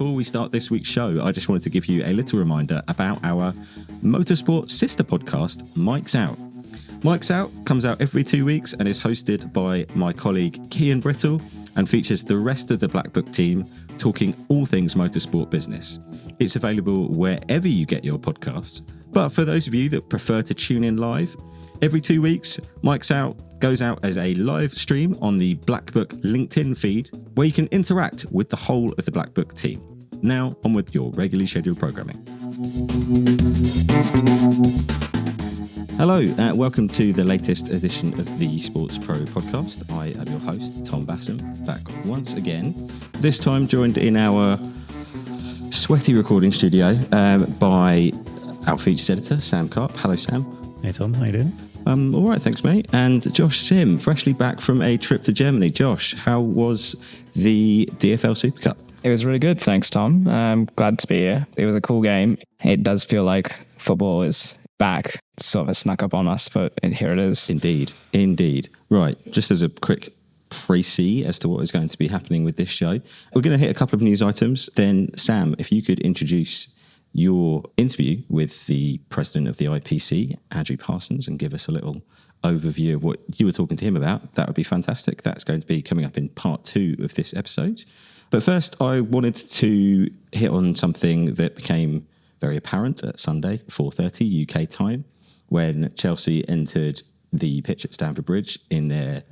before we start this week's show, I just wanted to give you a little reminder about our motorsport sister podcast, Mike's Out. Mike's Out comes out every 2 weeks and is hosted by my colleague Cian Brittle and features the rest of the Black Book team talking all things motorsport business. It's available wherever you get your podcasts, but for those of you that prefer to tune in live, every 2 weeks, Mike's Out goes out as a live stream on the Black Book LinkedIn feed where you can interact with the whole of the Black Book team. Now, on with your regularly scheduled programming. Hello, welcome to the latest edition of the Sports Pro podcast. I am your host, Tom Bassam, back once again. This time joined in our sweaty recording studio by our features editor, Sam Carp. Hello, Sam. Hey, Tom. How you doing? All right, thanks, mate. And Josh Sim, freshly back from a trip to Germany. Josh, how was the DFL Super Cup? It was really good, thanks, Tom. I'm glad to be here. It was a cool game. It does feel like football is back. It sort of snuck up on us, but here it is. Indeed. Right, just as a quick précis as to what is going to be happening with this show, we're going to hit a couple of news items. Then, Sam, if you could introduce your interview with the president of the IPC, Andrew Parsons, and give us a little overview of what you were talking to him about, that would be fantastic. That's going to be coming up in part 2 of this episode. But first, I wanted to hit on something that became very apparent at Sunday, 4:30 UK time, when Chelsea entered the pitch at Stamford Bridge in their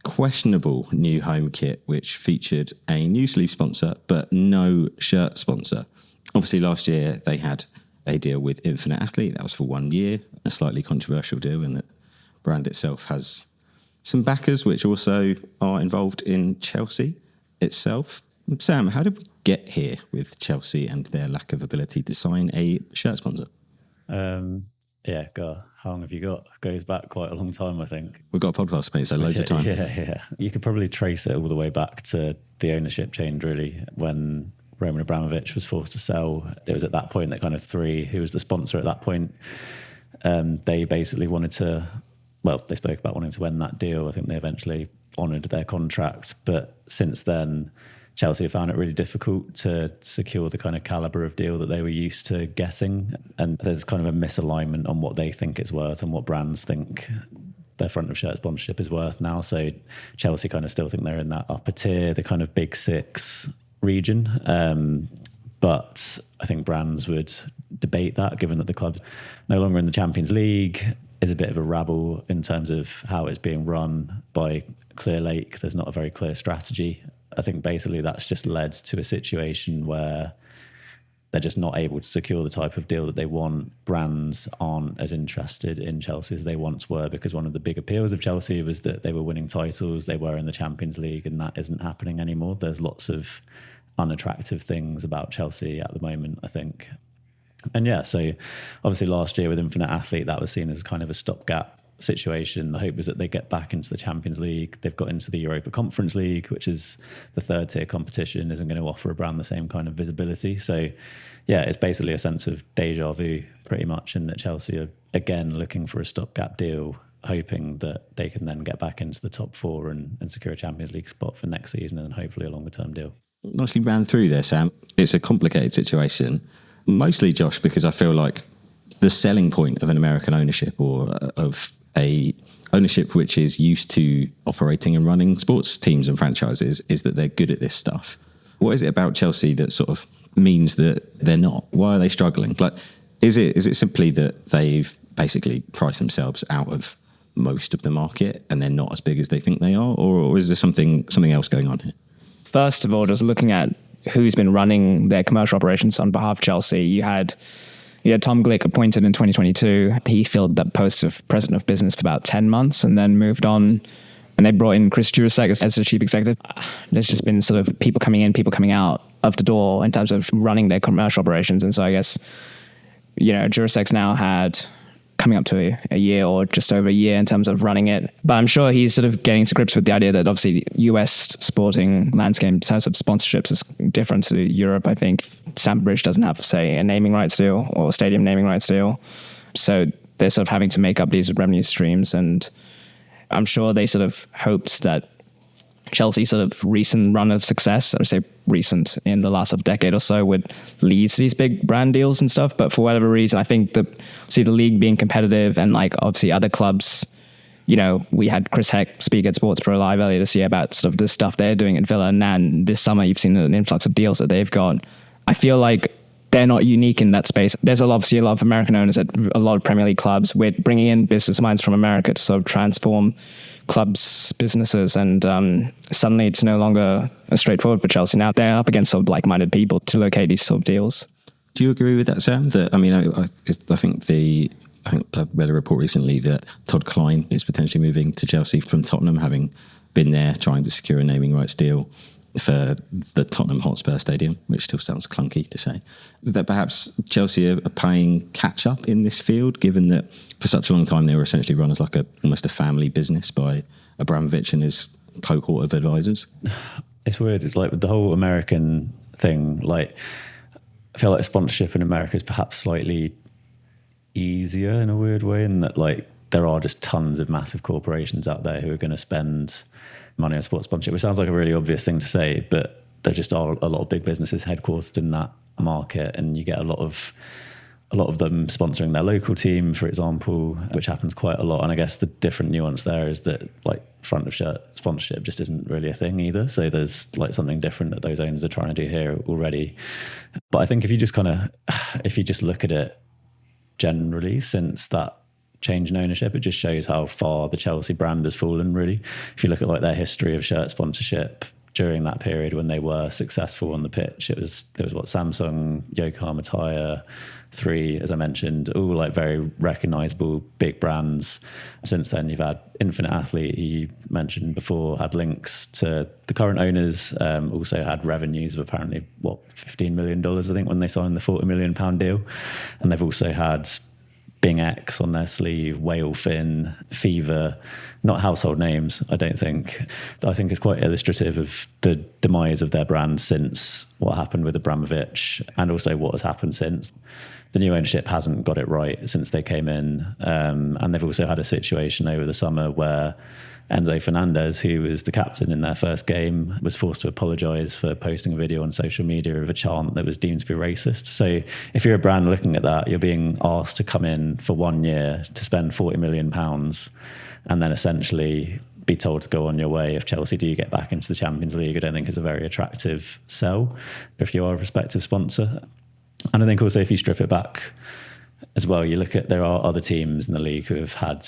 questionable new home kit, which featured a new sleeve sponsor, but no shirt sponsor. Obviously, last year they had a deal with Infinite Athlete. That was for 1 year, a slightly controversial deal in that brand itself has some backers which also are involved in Chelsea itself. Sam, how did we get here with Chelsea and their lack of ability to sign a shirt sponsor? God, how long have you got? Goes back quite a long time, I think. We've got a podcast, mate, so loads of time. Yeah. You could probably trace it all the way back to the ownership change, really, when Roman Abramovich was forced to sell. It was at that point that kind of Three, who was the sponsor at that point, they basically wanted to, they spoke about wanting to end that deal. I think they eventually honoured their contract. But since then, Chelsea have found it really difficult to secure the kind of calibre of deal that they were used to getting. And there's kind of a misalignment on what they think it's worth and what brands think their front of shirt sponsorship is worth now. So Chelsea kind of still think they're in that upper tier, the kind of big six region. But I think brands would debate that, given that the club's no longer in the Champions League, is a bit of a rabble in terms of how it's being run by Clear Lake. There's not a very clear strategy. I think basically that's just led to a situation where they're just not able to secure the type of deal that they want. Brands aren't as interested in Chelsea as they once were, because one of the big appeals of Chelsea was that they were winning titles, they were in the Champions League, and that isn't happening anymore. There's lots of unattractive things about Chelsea at the moment, I think. And yeah, so obviously last year with Infinite Athlete, that was seen as kind of a stopgap situation. The hope was that they get back into the Champions League. They've got into the Europa Conference League, which is the third tier competition, isn't going to offer a brand the same kind of visibility. So yeah, it's basically a sense of deja vu pretty much, in that Chelsea are again looking for a stopgap deal, hoping that they can then get back into the top 4 and secure a Champions League spot for next season, and then hopefully a longer term deal. Nicely ran through there, Sam. It's a complicated situation, mostly, Josh, because I feel like the selling point of an American ownership, or of a ownership which is used to operating and running sports teams and franchises, is that they're good at this stuff. What is it about Chelsea that sort of means that they're not? Why are they struggling? Like, is it simply that they've basically priced themselves out of most of the market and they're not as big as they think they are, or is there something else going on here? First of all, just looking at who's been running their commercial operations on behalf of Chelsea, you had Tom Glick appointed in 2022. He filled that post of president of business for about 10 months and then moved on. And they brought in Chris Jurasek as the chief executive. There's just been sort of people coming in, people coming out of the door in terms of running their commercial operations. And so I guess, Jurasek's now had coming up to a year or just over a year in terms of running it. But I'm sure he's sort of getting to grips with the idea that obviously US sporting landscape in terms of sponsorships is different to Europe. I think Stamford Bridge doesn't have, say, a naming rights deal or stadium naming rights deal. So they're sort of having to make up these revenue streams. And I'm sure they sort of hoped that Chelsea's sort of recent run of success, I would say recent in the last decade or so, would lead to these big brand deals and stuff. But for whatever reason, I think the league being competitive and like obviously other clubs, you know, we had Chris Heck speak at Sports Pro Live earlier this year about sort of the stuff they're doing at Villa. And then this summer, you've seen an influx of deals that they've got. I feel like they're not unique in that space. There's obviously a lot of American owners at a lot of Premier League clubs. We're bringing in business minds from America to sort of transform clubs' businesses, and suddenly it's no longer straightforward for Chelsea. Now they're up against sort of like-minded people to locate these sort of deals. Do you agree with that, Sam? That, I mean, I think I read a report recently that Todd Klein is potentially moving to Chelsea from Tottenham, having been there trying to secure a naming rights deal for the Tottenham Hotspur Stadium, which still sounds clunky to say. That perhaps Chelsea are playing catch up in this field, given that for such a long time they were essentially run as like almost a family business by Abramovich and his cohort of advisors. It's weird. It's like with the whole American thing, like I feel like sponsorship in America is perhaps slightly easier in a weird way, in that like there are just tons of massive corporations out there who are going to spend money on sports sponsorship, which sounds like a really obvious thing to say, but there just are a lot of big businesses headquartered in that market, and you get a lot of them sponsoring their local team, for example, which happens quite a lot. And I guess the different nuance there is that like front of shirt sponsorship just isn't really a thing either. So there's like something different that those owners are trying to do here already. But I think if you just look at it generally since that change in ownership, it just shows how far the Chelsea brand has fallen, really. If you look at like their history of shirt sponsorship during that period when they were successful on the pitch, it was what, Samsung, Yokohama Tire, 3, as I mentioned, all like very recognizable big brands. Since then you've had Infinite Athlete, who you mentioned before, had links to the current owners, also had revenues of apparently $15 million, I think, when they signed the £40 million deal. And they've also had Bing X on their sleeve, Whalefin, Fever, not household names, I don't think. I think it's quite illustrative of the demise of their brand since what happened with Abramovich, and also what has happened since. The new ownership hasn't got it right since they came in. And they've also had a situation over the summer where Enzo Fernandez, who was the captain in their first game, was forced to apologise for posting a video on social media of a chant that was deemed to be racist. So if you're a brand looking at that, you're being asked to come in for 1 year to spend £40 million and then essentially be told to go on your way if Chelsea do get back into the Champions League. I don't think it's a very attractive sell if you are a prospective sponsor. And I think also if you strip it back as well, you look at, there are other teams in the league who have had,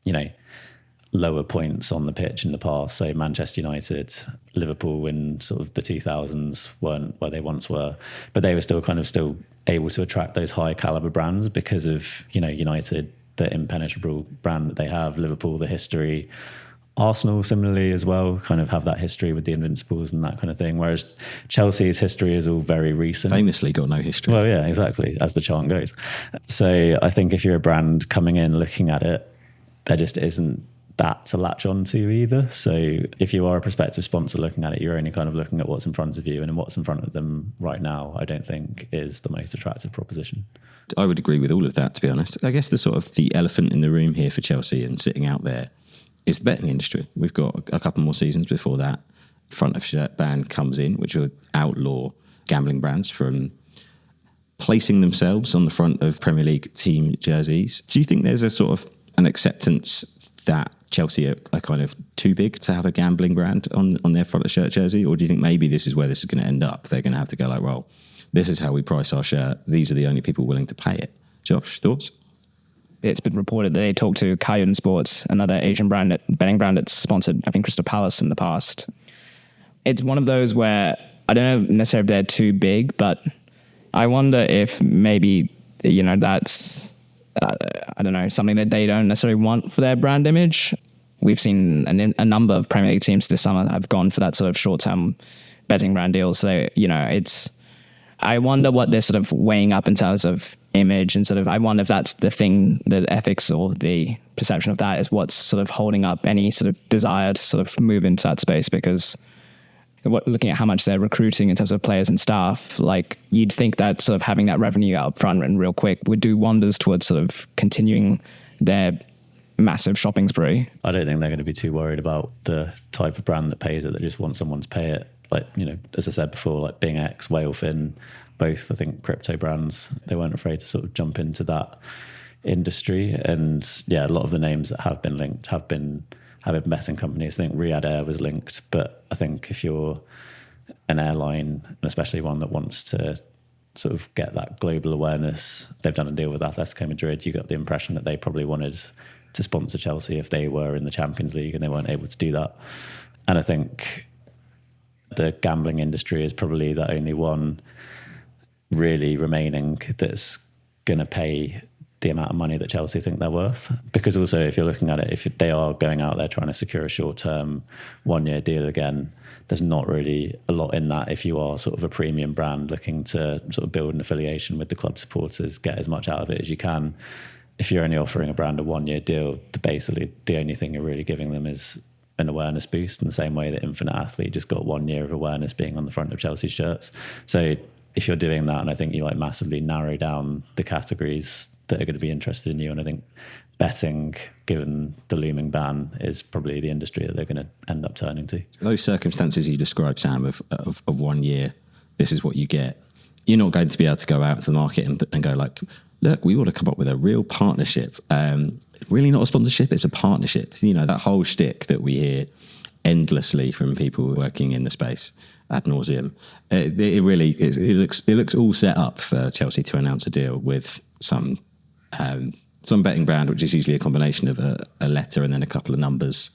you know, lower points on the pitch in the past. So Manchester United, Liverpool in sort of the 2000s weren't where they once were, but they were still able to attract those high caliber brands because of, you know, United, the impenetrable brand that they have, Liverpool, the history, Arsenal similarly as well, kind of have that history with the Invincibles and that kind of thing. Whereas Chelsea's history is all very recent. Famously got no history. Well, yeah, exactly, as the chant goes. So I think if you're a brand coming in looking at it, there just isn't that to latch on to either. So if you are a prospective sponsor looking at it, you're only kind of looking at what's in front of you, and what's in front of them right now, I don't think is the most attractive proposition. I would agree with all of that, to be honest. I guess the elephant in the room here for Chelsea and sitting out there is the betting industry. We've got a couple more seasons before that front of shirt ban comes in, which will outlaw gambling brands from placing themselves on the front of Premier League team jerseys. Do you think there's a sort of an acceptance that Chelsea are kind of too big to have a gambling brand on their front of shirt jersey? Or do you think maybe this is where this is going to end up? They're going to have to go like, well, this is how we price our shirt. These are the only people willing to pay it. Josh, thoughts? It's been reported that they talked to Kayun Sports, another Asian betting brand that's sponsored, I think, Crystal Palace in the past. It's one of those where I don't know necessarily if they're too big, but I wonder if maybe, you know, that's, I don't know, something that they don't necessarily want for their brand image. We've seen a number of Premier League teams this summer have gone for that sort of short-term betting brand deal. So, you know, I wonder what they're sort of weighing up in terms of image, and sort of, I wonder if that's the thing, the ethics or the perception of that is what's sort of holding up any sort of desire to sort of move into that space. Because looking at how much they're recruiting in terms of players and staff, like you'd think that sort of having that revenue up front and real quick would do wonders towards sort of continuing their massive shopping spree. I don't think they're going to be too worried about the type of brand that pays it, that just wants someone to pay it. Like, as I said before, like Bing X, Whalefin, both, I think, crypto brands, they weren't afraid to sort of jump into that industry. And yeah, a lot of the names that have been linked have been betting companies. I think Riyadh Air was linked, but I think if you're an airline, and especially one that wants to sort of get that global awareness, they've done a deal with Atletico Madrid. You got the impression that they probably wanted to sponsor Chelsea if they were in the Champions League, and they weren't able to do that. And I think the gambling industry is probably the only one really remaining that's going to pay the amount of money that Chelsea think they're worth. Because also, if you're looking at it, if they are going out there trying to secure a short-term 1-year deal again, there's not really a lot in that if you are sort of a premium brand looking to sort of build an affiliation with the club supporters, get as much out of it as you can. If you're only offering a brand a 1-year deal, basically the only thing you're really giving them is an awareness boost, in the same way that Infinite Athlete just got 1 year of awareness being on the front of Chelsea shirts. So if you're doing that, and I think you like massively narrow down the categories that are going to be interested in you, and I think betting, given the looming ban, is probably the industry that they're going to end up turning to. Those circumstances you described, Sam, of 1 year, this is what you get. You're not going to be able to go out to the market and go like, look, we want to come up with a real partnership. Really not a sponsorship, it's a partnership. That whole shtick that we hear endlessly from people working in the space ad nauseum. It looks all set up for Chelsea to announce a deal with some betting brand, which is usually a combination of a letter and then a couple of numbers,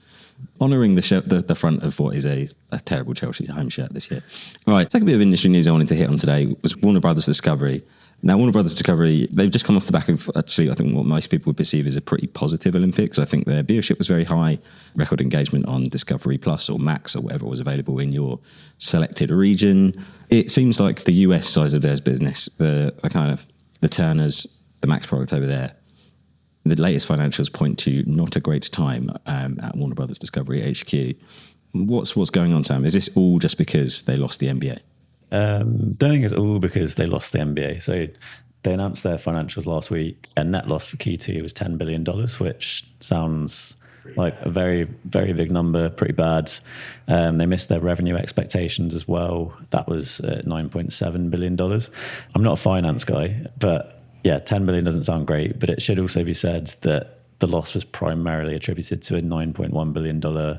honouring the front of what is a terrible Chelsea home shirt this year. All right, second bit of industry news I wanted to hit on today was Warner Brothers Discovery. Now, Warner Brothers Discovery, they've just come off the back of, actually, I think what most people would perceive as a pretty positive Olympics. I think their viewership was very high, record engagement on Discovery Plus or Max or whatever was available in your selected region. It seems like the US side of their business, the Turners, the Max product over there, the latest financials point to not a great time at Warner Brothers Discovery HQ. What's going on, Sam? Is this all just because they lost the NBA? Don't think it's all because they lost the NBA. So they announced their financials last week, and net loss for Q2 was $10 billion, which sounds like a very, very big number, pretty bad. They missed their revenue expectations as well. That was $9.7 billion. I'm not a finance guy, but yeah, 10 billion doesn't sound great, but it should also be said that the loss was primarily attributed to a $9.1 billion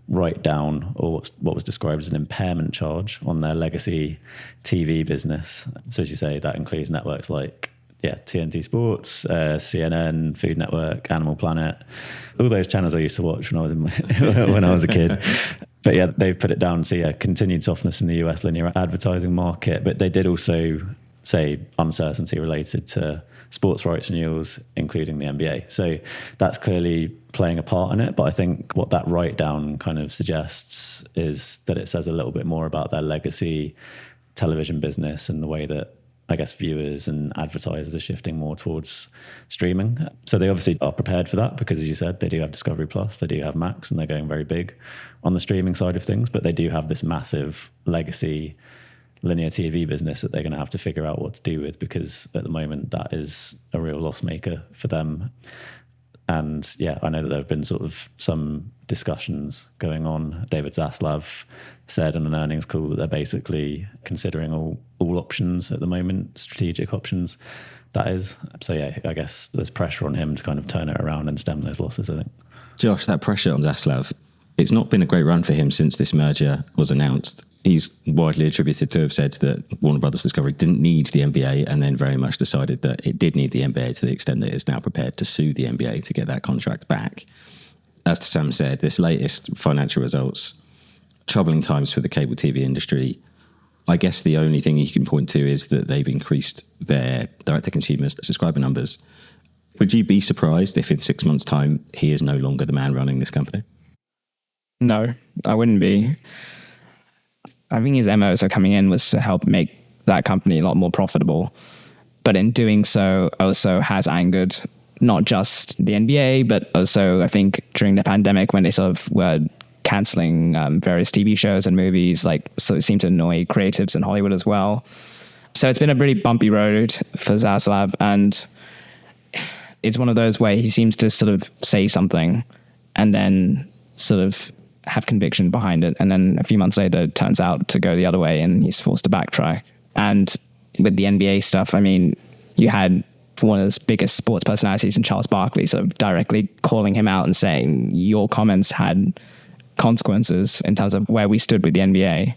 write down, or what was described as an impairment charge on their legacy TV business. So as you say, that includes networks like TNT Sports, CNN, Food Network, Animal Planet, all those channels I used to watch when I was a kid. But yeah, they've put it down to continued softness in the US linear advertising market. But they did also say uncertainty related to sports rights renewals, including the NBA. So that's clearly playing a part in it. But I think what that write down kind of suggests is that it says a little bit more about their legacy television business and the way that, I guess, viewers and advertisers are shifting more towards streaming. So they obviously are prepared for that because, as you said, they do have Discovery Plus, they do have Max, and they're going very big on the streaming side of things. But they do have this massive legacy linear TV business that they're going to have to figure out what to do with, because at the moment that is a real loss maker for them. And yeah, I know that there have been sort of some discussions going on. David Zaslav said on an earnings call that they're basically considering all options at the moment, strategic options, that is. So yeah, I guess there's pressure on him to kind of turn it around and stem those losses, I think. Josh, that pressure on Zaslav, it's not been a great run for him since this merger was announced. He's widely attributed to have said that Warner Brothers Discovery didn't need the NBA, and then very much decided that it did need the NBA to the extent that it's now prepared to sue the NBA to get that contract back. As Sam said, this latest financial results, troubling times for the cable TV industry. I guess the only thing you can point to is that they've increased their direct-to-consumer subscriber numbers. Would you be surprised if in 6 months' time he is no longer the man running this company? No, I wouldn't be. I think his MO coming in was to help make that company a lot more profitable. But in doing so, also has angered not just the NBA, but also I think during the pandemic when they sort of were cancelling various TV shows and movies, so it seemed to annoy creatives in Hollywood as well. So it's been a really bumpy road for Zaslav, and it's one of those where he seems to sort of say something and then sort of have conviction behind it. And then a few months later, it turns out to go the other way and he's forced to backtrack. And with the NBA stuff, I mean, you had one of the biggest sports personalities in Charles Barkley sort of directly calling him out and saying your comments had consequences in terms of where we stood with the NBA.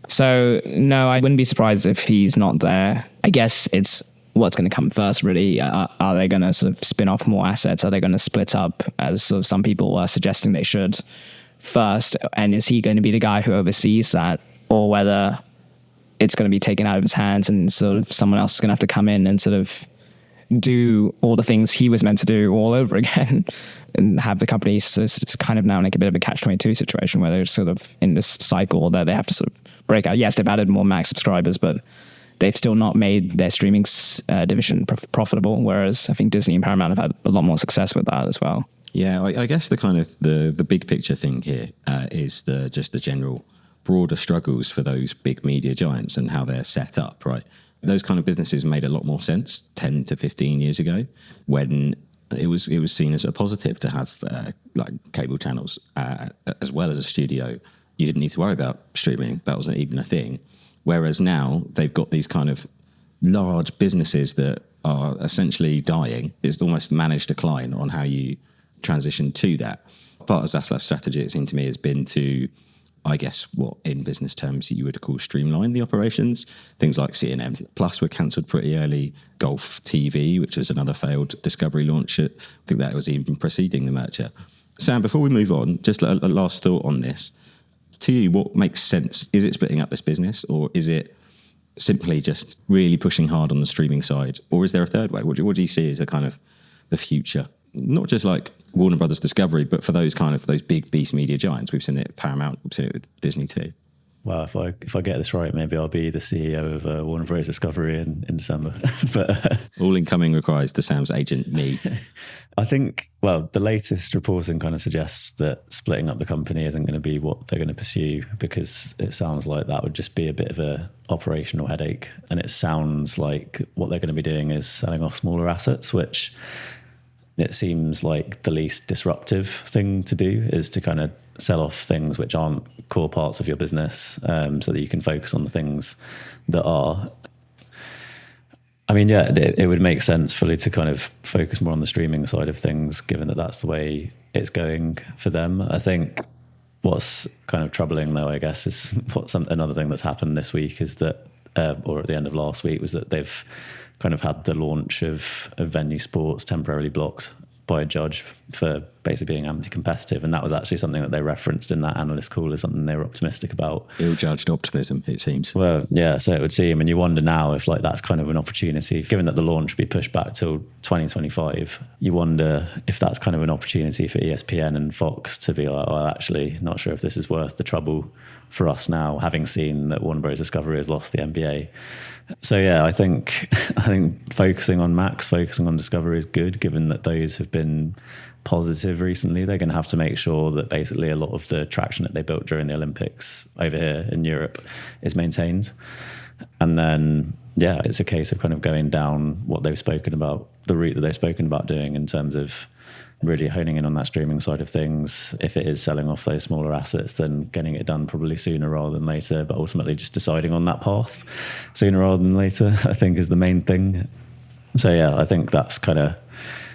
So no, I wouldn't be surprised if he's not there. I guess it's what's going to come first, really. Are they going to sort of spin off more assets? Are they going to split up, as sort of some people are suggesting they should first? And is he going to be the guy who oversees that, or whether it's going to be taken out of his hands and sort of someone else is going to have to come in and sort of do all the things he was meant to do all over again and have the company it's kind of now like a bit of a catch-22 situation where they're sort of in this cycle that they have to sort of break out. Yes, they've added more Max subscribers, but they've still not made their streaming division profitable, whereas I think Disney and Paramount have had a lot more success with that as well. Yeah, I guess the kind of the big picture thing here is just the general broader struggles for those big media giants and how they're set up, right? Those kind of businesses made a lot more sense 10 to 15 years ago when it was seen as a positive to have like cable channels as well as a studio. You didn't need to worry about streaming. That wasn't even a thing. Whereas now they've got these kind of large businesses that are essentially dying. It's almost managed decline on how you transition to that. Part of Zaslav's strategy, it seemed to me, has been to, I guess, what in business terms you would call streamline the operations. Things like CNN Plus were cancelled pretty early. Golf TV, which was another failed Discovery launch, I think that was even preceding the merger. Sam, before we move on, just a last thought on this. To you, what makes sense? Is it splitting up this business, or is it simply just really pushing hard on the streaming side, or is there a third way? What do you see as a kind of the future? Not just like Warner Brothers Discovery, but for those big beast media giants. We've seen it at Paramount, we've seen it with Disney too. Well, if I get this right, maybe I'll be the CEO of Warner Bros. Discovery in December. But all incoming requires to Sam's agent, me. I think, well, the latest reporting kind of suggests that splitting up the company isn't going to be what they're going to pursue, because it sounds like that would just be a bit of a operational headache. And it sounds like what they're going to be doing is selling off smaller assets, which it seems like the least disruptive thing to do is to kind of sell off things which aren't core parts of your business, so that you can focus on the things that are. I mean, yeah, it would make sense fully to kind of focus more on the streaming side of things, given that that's the way it's going for them. I think what's kind of troubling, though, I guess, is another thing that's happened this week is that, or at the end of last week, was that they've kind of had the launch of Venue Sports temporarily blocked by a judge for basically being anti-competitive, and that was actually something that they referenced in that analyst call as something they were optimistic about. Ill-judged optimism, it seems. Well, yeah, so it would seem, and you wonder now if like that's kind of an opportunity, given that the launch would be pushed back till 2025, you wonder if that's kind of an opportunity for ESPN and Fox to be like, well, actually, not sure if this is worth the trouble for us now, having seen that Warner Bros. Discovery has lost the NBA. So yeah, I think focusing on Max, focusing on Discovery is good, given that those have been positive recently. They're going to have to make sure that basically a lot of the traction that they built during the Olympics over here in Europe is maintained. And then, yeah, it's a case of kind of going down what they've spoken about, the route that they've spoken about doing in terms of really honing in on that streaming side of things. If it is selling off those smaller assets, then getting it done probably sooner rather than later, but ultimately just deciding on that path sooner rather than later, I think is the main thing. So yeah, I think that's kind of,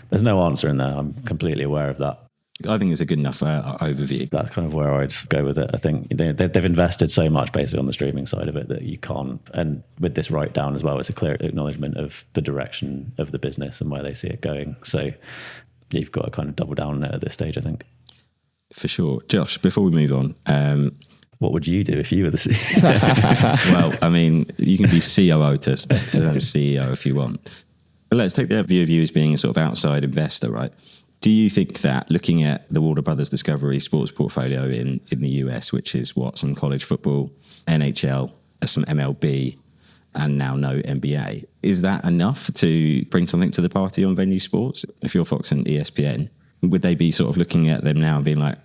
there's no answer in there. I'm completely aware of that. I think it's a good enough overview. That's kind of where I'd go with it. I think they've invested so much basically on the streaming side of it that you can't, and with this write down as well, it's a clear acknowledgement of the direction of the business and where they see it going. So you've got to kind of double down on it at this stage, I think. For sure. Josh, before we move on, what would you do if you were the CEO? Well, I mean, you can be COO to CEO if you want. But let's take the view of you as being a sort of outside investor, right? Do you think that looking at the Warner Brothers Discovery sports portfolio in the US, which is some college football, NHL, some MLB, and now no NBA, is that enough to bring something to the party on Venue Sports? If you're Fox and ESPN, would they be sort of looking at them now and being like,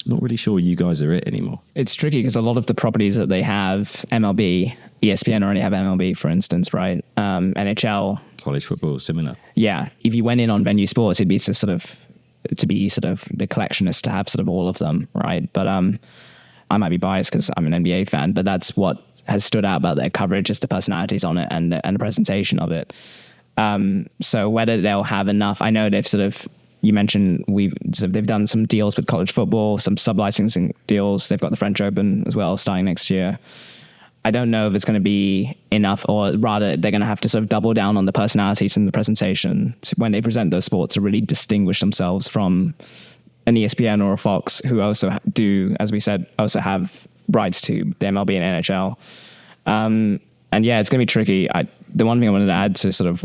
not really sure you guys are it anymore? It's tricky because a lot of the properties that they have, MLB, ESPN already have MLB, for instance, right? NHL college football, similar. Yeah, if you went in on venue sports, it'd be to be the collectionist to have sort of all of them, right? But I might be biased because I'm an NBA fan, but that's what has stood out about their coverage, is the personalities on it and the presentation of it. So whether they'll have enough, I know you mentioned they've done some deals with college football, some sub-licensing deals. They've got the French Open as well starting next year. I don't know if it's going to be enough, or rather they're going to have to sort of double down on the personalities in the presentation when they present those sports to really distinguish themselves from an ESPN or a Fox, who also do, as we said, also have rights to the MLB and NHL. And yeah, it's going to be tricky. The one thing I wanted to add to sort of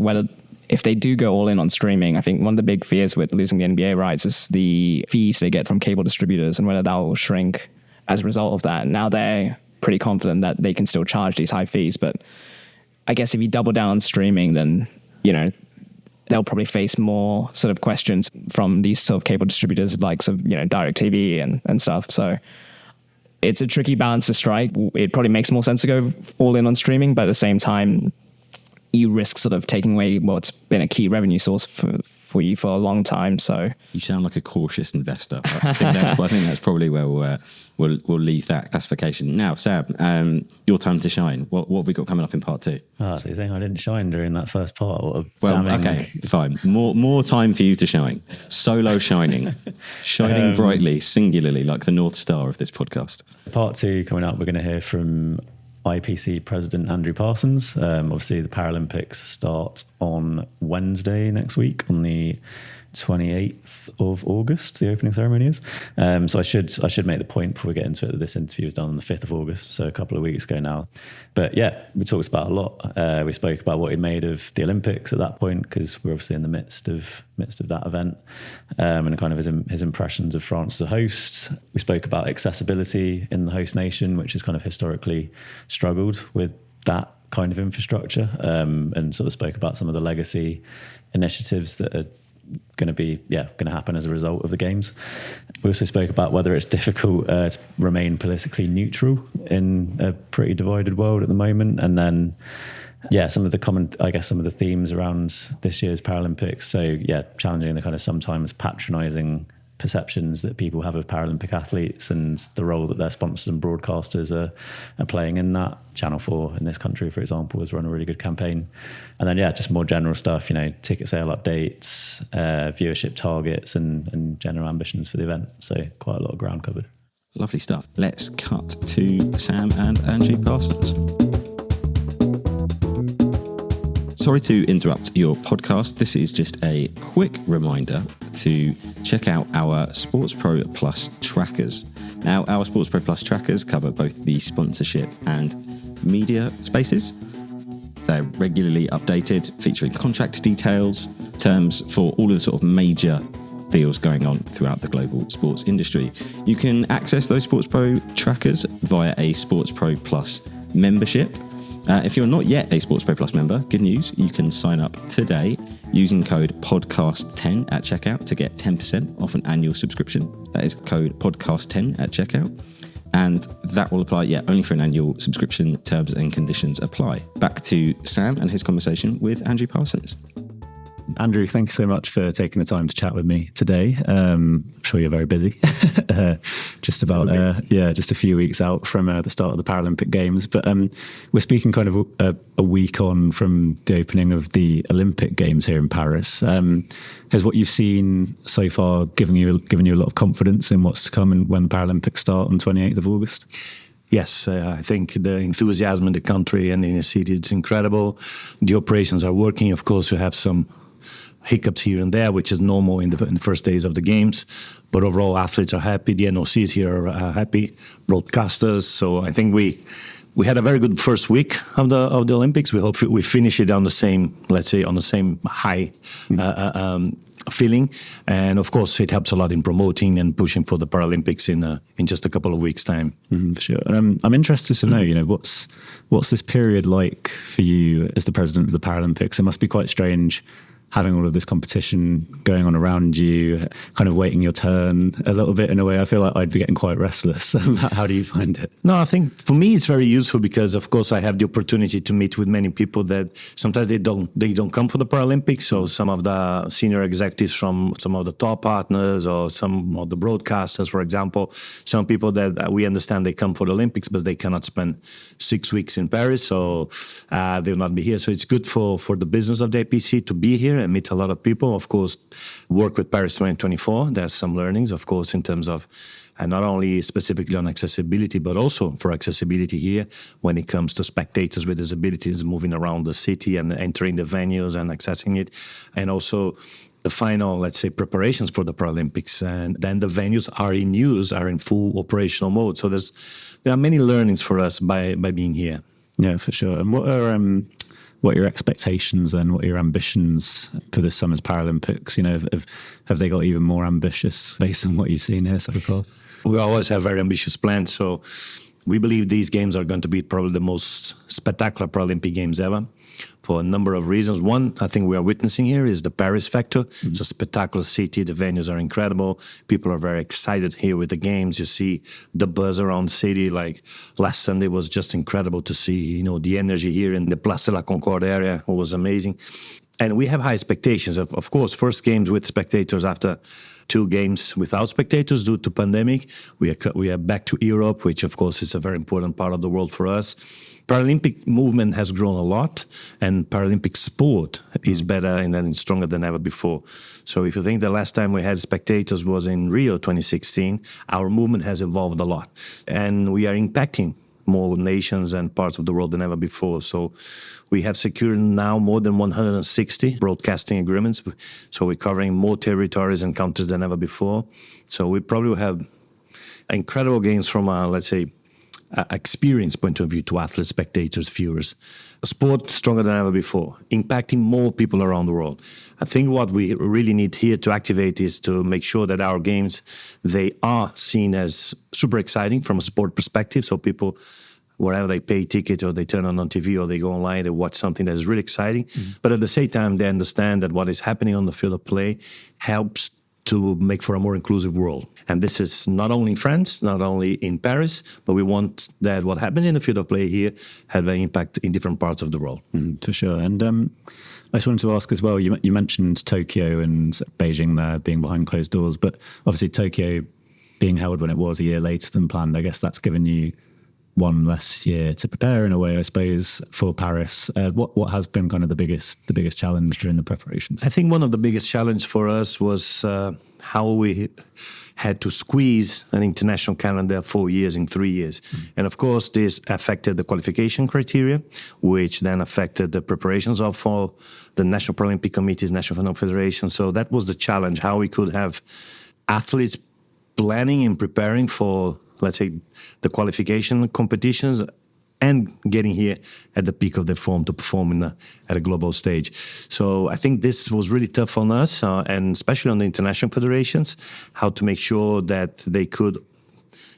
if they do go all in on streaming, I think one of the big fears with losing the NBA rights is the fees they get from cable distributors and whether that will shrink as a result of that. Now they're pretty confident that they can still charge these high fees, but I guess if you double down on streaming, then, they'll probably face more sort of questions from these sort of cable distributors like DirecTV and stuff. So it's a tricky balance to strike. It probably makes more sense to go all in on streaming, but at the same time, you risk sort of taking away what's been a key revenue source for you for a long time. So you sound like a cautious investor. I think that's probably where we'll leave that classification. Now, Sam, your time to shine. What have we got coming up in part 2? So you're saying I didn't shine during that first part? Okay, fine. More time for you to shine. Solo shining. Shining brightly, singularly, like the North Star of this podcast. Part 2 coming up, we're going to hear from IPC President Andrew Parsons. Obviously, the Paralympics start on Wednesday next week, on the 28th of August. The opening ceremony is. So I should make the point before we get into it that this interview was done on the 5th of August, so a couple of weeks ago now. But yeah, we talked about a lot. We spoke about what he made of the Olympics at that point, because we're obviously in the midst of that event, and kind of his impressions of France as a host. We spoke about accessibility in the host nation, which has kind of historically struggled with that kind of infrastructure, and sort of spoke about some of the legacy initiatives that are going to happen as a result of the games. We also spoke about whether it's difficult to remain politically neutral in a pretty divided world at the moment, and then some of the themes around this year's Paralympics. So challenging the kind of sometimes patronising perceptions that people have of Paralympic athletes and the role that their sponsors and broadcasters are playing in that. Channel 4 in this country, for example, has run a really good campaign. And then, just more general stuff, ticket sale updates, viewership targets and general ambitions for the event. So quite a lot of ground covered. Lovely stuff. Let's cut to Sam and Andrew Parsons. Sorry to interrupt your podcast. This is just a quick reminder to check out our Sports Pro Plus trackers. Now, our Sports Pro Plus trackers cover both the sponsorship and media spaces. They're regularly updated, featuring contract details, terms for all of the sort of major deals going on throughout the global sports industry. You can access those Sports Pro trackers via a Sports Pro Plus membership. If you're not yet a Sports Pro Plus member, good news, you can sign up today using code podcast10 at checkout to get 10% off an annual subscription. That is code podcast10 at checkout. And that will apply, only for an annual subscription. Terms and conditions apply. Back to Sam and his conversation with Andrew Parsons. Andrew, thanks so much for taking the time to chat with me today. I'm sure you're very busy. Just a few weeks out from the start of the Paralympic Games. But we're speaking kind of a week on from the opening of the Olympic Games here in Paris. Has what you've seen so far given you a lot of confidence in what's to come and when the Paralympics start on 28th of August? Yes, I think the enthusiasm in the country and in the city, it's incredible. The operations are working. Of course, you have some hiccups here and there, which is normal in the first days of the games. But overall, athletes are happy. The NOCs here are happy. Broadcasters. So I think we had a very good first week of the Olympics. We hope we finish it on the same, high feeling. And of course, it helps a lot in promoting and pushing for the Paralympics in just a couple of weeks' time. Mm-hmm, for sure. And I'm interested to know, what's this period like for you as the president of the Paralympics? It must be quite strange having all of this competition going on around you, kind of waiting your turn a little bit in a way? I feel like I'd be getting quite restless. How do you find it? No, I think for me it's very useful because, of course, I have the opportunity to meet with many people that sometimes they don't come for the Paralympics. So some of the senior executives from some of the top partners or some of the broadcasters, for example, some people that we understand they come for the Olympics, but they cannot spend 6 weeks in Paris, so they will not be here. So it's good for the business of the APC to be here and meet a lot of people. Of course, work with Paris 2024. There's some learnings, of course, in terms of and not only specifically on accessibility, but also for accessibility here when it comes to spectators with disabilities moving around the city and entering the venues and accessing it. And also the final, let's say, preparations for the Paralympics. And then the venues are in use, are in full operational mode. So there are many learnings for us by being here. Yeah, for sure. And what are your expectations then? What are your ambitions for this summer's Paralympics? You know, have they got even more ambitious based on what you've seen here so far? We always have very ambitious plans. So we believe these games are going to be probably the most spectacular Paralympic Games ever for a number of reasons. One, I think we are witnessing here is the Paris factor. Mm-hmm. It's a spectacular city. The venues are incredible. People are very excited here with the games. You see the buzz around the city. Like last Sunday was just incredible to see, you know, the energy here in the Place de la Concorde area. It was amazing. And we have high expectations. Of course, first games with spectators after 2 games without spectators due to pandemic. We are back to Europe, which of course is a very important part of the world for us. Paralympic movement has grown a lot, and Paralympic sport is better and stronger than ever before. So if you think the last time we had spectators was in Rio 2016, our movement has evolved a lot, and we are impacting more nations and parts of the world than ever before. So we have secured now more than 160 broadcasting agreements. So we're covering more territories and countries than ever before. So we probably will have incredible gains from, let's say, experience point of view to athletes, spectators, viewers. Sport stronger than ever before, impacting more people around the world. I think what we really need here to activate is to make sure that our games, they are seen as super exciting from a sport perspective. So people, wherever they pay ticket or they turn on TV or they go online, they watch something that is really exciting. Mm-hmm. But at the same time, they understand that what is happening on the field of play helps to make for a more inclusive world. And this is not only in France, not only in Paris, but we want that what happens in the field of play here have an impact in different parts of the world. For sure. And I just wanted to ask as well, you mentioned Tokyo and Beijing there being behind closed doors, but obviously Tokyo being held when it was a year later than planned, I guess that's given you one less year to prepare in a way, I suppose, for Paris. What has been kind of the biggest challenge during the preparations? I think one of the biggest challenges for us was how we had to squeeze an international calendar 4 years in 3 years. Mm. And of course, this affected the qualification criteria, which then affected the preparations for the National Paralympic Committees, National Football Federation. So that was the challenge, how we could have athletes planning and preparing for, let's say, the qualification competitions and getting here at the peak of their form to perform at a global stage. So I think this was really tough on us, and especially on the international federations, how to make sure that they could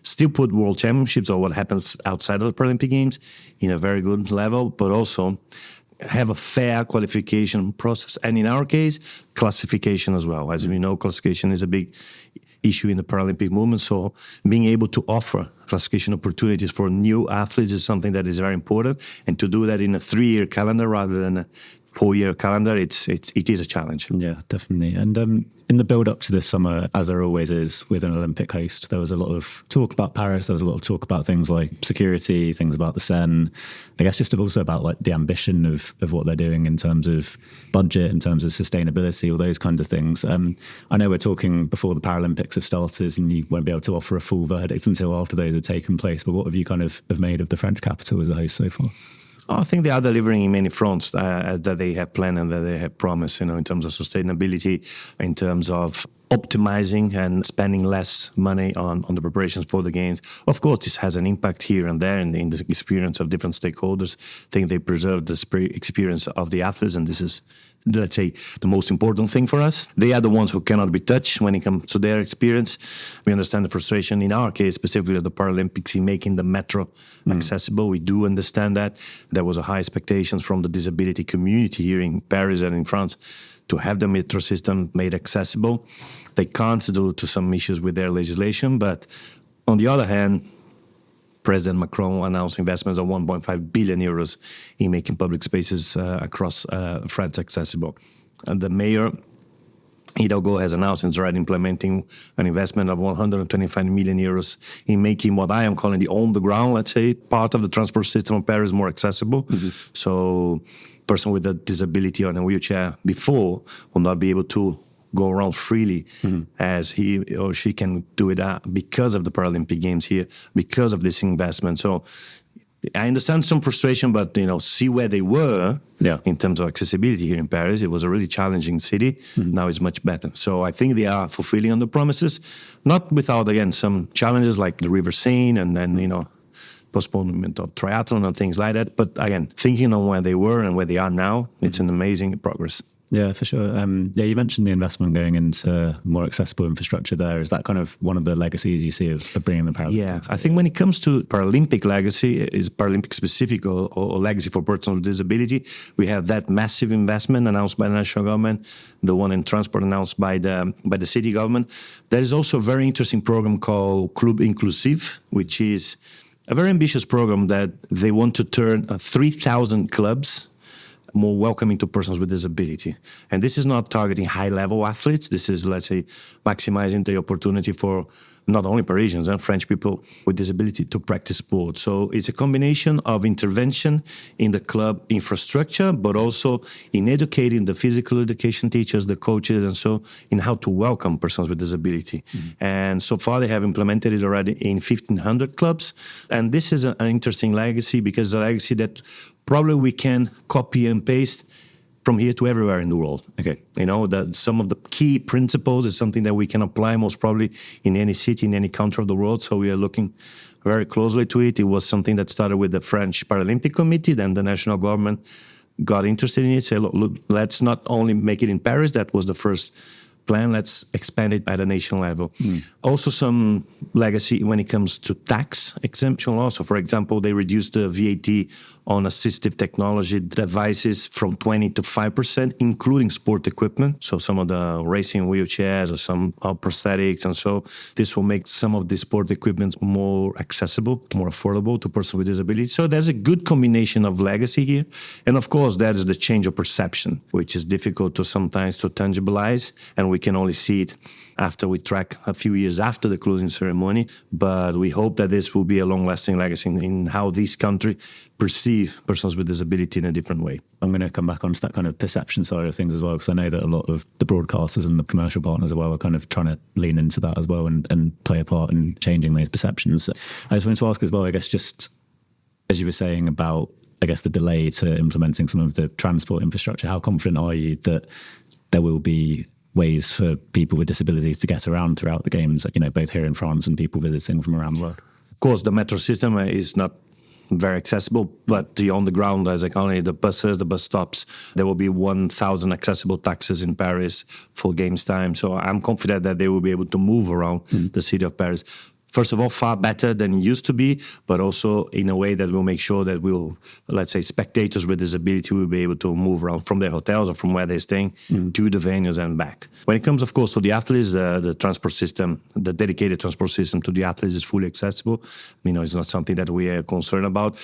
still put World Championships or what happens outside of the Paralympic Games in a very good level, but also have a fair qualification process. And in our case, classification as well. As we know, classification is a big issue in the Paralympic movement. So being able to offer classification opportunities for new athletes is something that is very important. And to do that in a 3-year calendar rather than a 4-year calendar, it is a challenge. Yeah, definitely. And in the build up to this summer, as there always is with an Olympic host, there was a lot of talk about Paris. There was a lot of talk about things like security, things about the Seine. I guess just also about like the ambition of what they're doing in terms of budget, in terms of sustainability, all those kinds of things. I know we're talking before the Paralympics have started and you won't be able to offer a full verdict until after those have taken place. But what have you kind of made of the French capital as a host so far? I think they are delivering in many fronts that they have planned and that they have promised, in terms of sustainability, in terms of optimizing and spending less money on the preparations for the games. Of course, this has an impact here and there in the experience of different stakeholders. I think they preserve the experience of the athletes, and this is, let's say, the most important thing for us. They are the ones who cannot be touched when it comes to their experience. We understand the frustration in our case, specifically at the Paralympics, in making the metro accessible. We do understand that. There was a high expectations from the disability community here in Paris and in France to have the metro system made accessible. They can't due to some issues with their legislation, but on the other hand, President Macron announced investments of 1.5 billion euros in making public spaces across France accessible. And the mayor, Hidalgo, has announced and is already implementing an investment of 125 million euros in making what I am calling the on-the-ground, let's say, part of the transport system of Paris more accessible. So person with a disability on a wheelchair before will not be able to go around freely as he or she can do it because of the Paralympic Games here, because of this investment. So I understand some frustration, but see where they were in terms of accessibility here in Paris. It was a really challenging city. Now it's much better. So I think they are fulfilling on the promises, not without, again, some challenges like the river Seine and then, postponement of triathlon and things like that. But again, thinking on where they were and where they are now, it's an amazing progress. Yeah, for sure. You mentioned the investment going into more accessible infrastructure there. Is that kind of one of the legacies you see of bringing the Paralympics? Yeah, I think when it comes to Paralympic legacy, is Paralympic specific or legacy for persons with disability, we have that massive investment announced by the national government, the one in transport announced by the city government. There is also a very interesting program called Club Inclusive, which is a very ambitious program that they want to turn 3,000 clubs more welcoming to persons with disability. And this is not targeting high-level athletes. This is, let's say, maximizing the opportunity for not only Parisians and French people with disability to practice sport. So it's a combination of intervention in the club infrastructure, but also in educating the physical education teachers, the coaches, and so in how to welcome persons with disability. And so far they have implemented it already in 1,500 clubs. And this is an interesting legacy because it's a legacy that probably we can copy and paste from here to everywhere in the world. Okay, that some of the key principles is something that we can apply most probably in any city, in any country of the world. So we are looking very closely to it. It was something that started with the French Paralympic Committee. Then the national government got interested in it. Say, look, let's not only make it in Paris. That was the first plan. Let's expand it at a nation level. Also some legacy when it comes to tax exemption law. So for example, they reduced the VAT on assistive technology devices from 20 to 5%, including sport equipment. So some of the racing wheelchairs or some prosthetics. And so this will make some of the sport equipment more accessible, more affordable to persons with disabilities. So there's a good combination of legacy here. And of course, that is the change of perception, which is difficult to sometimes to tangibilize. And we can only see it after we track a few years after the closing ceremony. But we hope that this will be a long-lasting legacy in how this country perceive persons with disability in a different way. I'm going to come back onto that kind of perception side of things as well, because I know that a lot of the broadcasters and the commercial partners as well are kind of trying to lean into that as well and play a part in changing those perceptions. I just wanted to ask as well, I guess, just as you were saying about, I guess, the delay to implementing some of the transport infrastructure, how confident are you that there will be ways for people with disabilities to get around throughout the games, both here in France and people visiting from around the world? Of course, the metro system is not very accessible, but the on the ground, as I call it, the buses, the bus stops, there will be 1,000 accessible taxis in Paris for games time. So I'm confident that they will be able to move around the city of Paris. First of all, far better than it used to be, but also in a way that will make sure that let's say, spectators with disability will be able to move around from their hotels or from where they're staying to the venues and back. When it comes, of course, to the athletes, the transport system, the dedicated transport system to the athletes is fully accessible. It's not something that we are concerned about.